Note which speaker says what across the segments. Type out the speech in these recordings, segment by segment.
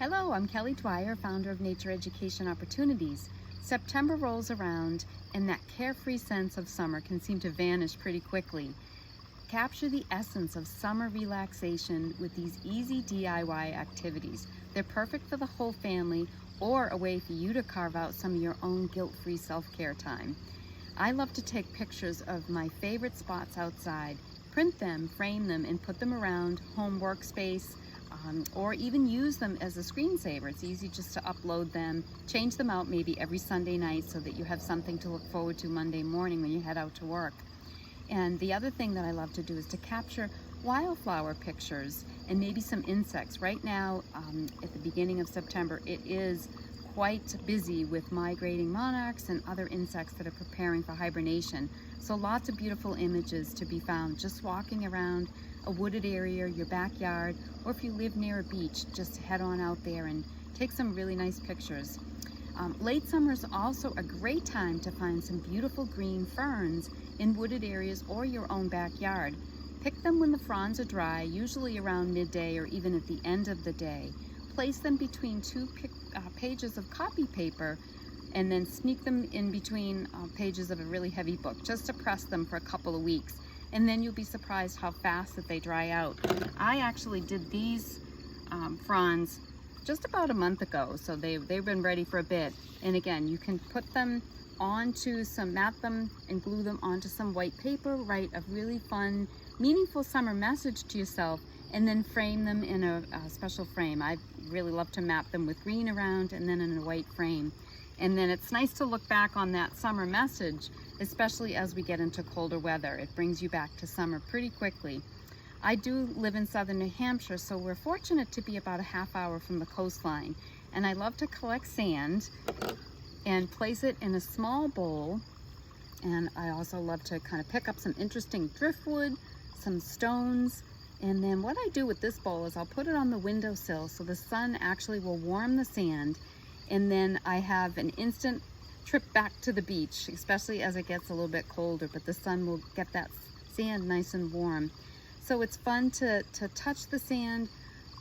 Speaker 1: Hello, I'm Kelly Dwyer, founder of Nature Education Opportunities. September rolls around and that carefree sense of summer can seem to vanish pretty quickly. Capture the essence of summer relaxation with these easy DIY activities. They're perfect for the whole family or a way for you to carve out some of your own guilt-free self-care time. I love to take pictures of my favorite spots outside, print them, frame them, and put them around home workspace, or even use them as a screensaver. It's easy just to upload them, change them out maybe every Sunday night so that you have something to look forward to Monday morning when you head out to work. And the other thing that I love to do is to capture wildflower pictures and maybe some insects. Right now, at the beginning of September, it is quite busy with migrating monarchs and other insects that are preparing for hibernation. So lots of beautiful images to be found just walking around a wooded area, your backyard, or if you live near a beach, just head on out there and take some really nice pictures. Late summer is also a great time to find some beautiful green ferns in wooded areas or your own backyard. Pick them when the fronds are dry, usually around midday or even at the end of the day. Place them between two pages of copy paper and then sneak them in between pages of a really heavy book just to press them for a couple of weeks. And then you'll be surprised how fast that they dry out. I actually did these fronds just about a month ago, so they've been ready for a bit. And again, you can put them onto mat them and glue them onto some white paper, write a really fun, meaningful summer message to yourself, and then frame them in a special frame. I really love to map them with green around and then in a white frame. And then it's nice to look back on that summer message, especially as we get into colder weather. It brings you back to summer pretty quickly. I do live in southern New Hampshire, so we're fortunate to be about a half hour from the coastline. And I love to collect sand and place it in a small bowl. And I also love to kind of pick up some interesting driftwood, some stones. And then what I do with this bowl is I'll put it on the windowsill so the sun actually will warm the sand. And then I have an instant trip back to the beach, especially as it gets a little bit colder, but the sun will get that sand nice and warm. So it's fun to touch the sand,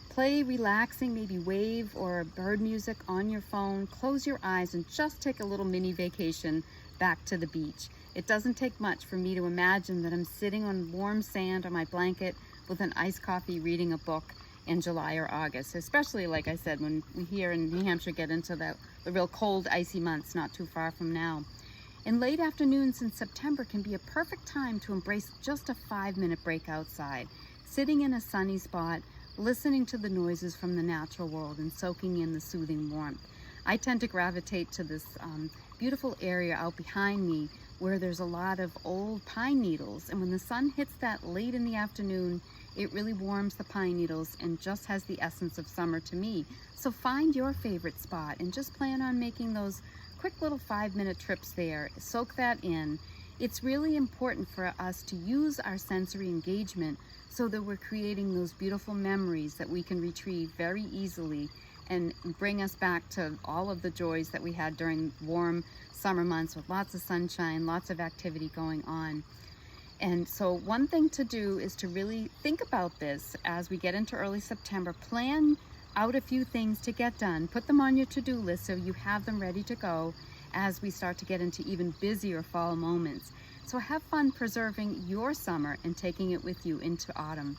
Speaker 1: play relaxing, maybe wave or bird music on your phone, close your eyes and just take a little mini vacation back to the beach. It doesn't take much for me to imagine that I'm sitting on warm sand on my blanket with an iced coffee reading a book in July or August, especially like I said, when we here in New Hampshire get into the real cold, icy months not too far from now. And late afternoons in September can be a perfect time to embrace just a 5-minute break outside, sitting in a sunny spot, listening to the noises from the natural world and soaking in the soothing warmth. I tend to gravitate to this beautiful area out behind me where there's a lot of old pine needles, and when the sun hits that late in the afternoon, it really warms the pine needles and just has the essence of summer to me. So find your favorite spot and just plan on making those quick little 5-minute trips there. Soak that in. It's really important for us to use our sensory engagement so that we're creating those beautiful memories that we can retrieve very easily and bring us back to all of the joys that we had during warm summer months with lots of sunshine, lots of activity going on. And so one thing to do is to really think about this as we get into early September. Plan out a few things to get done. Put them on your to-do list so you have them ready to go as we start to get into even busier fall moments. So have fun preserving your summer and taking it with you into autumn.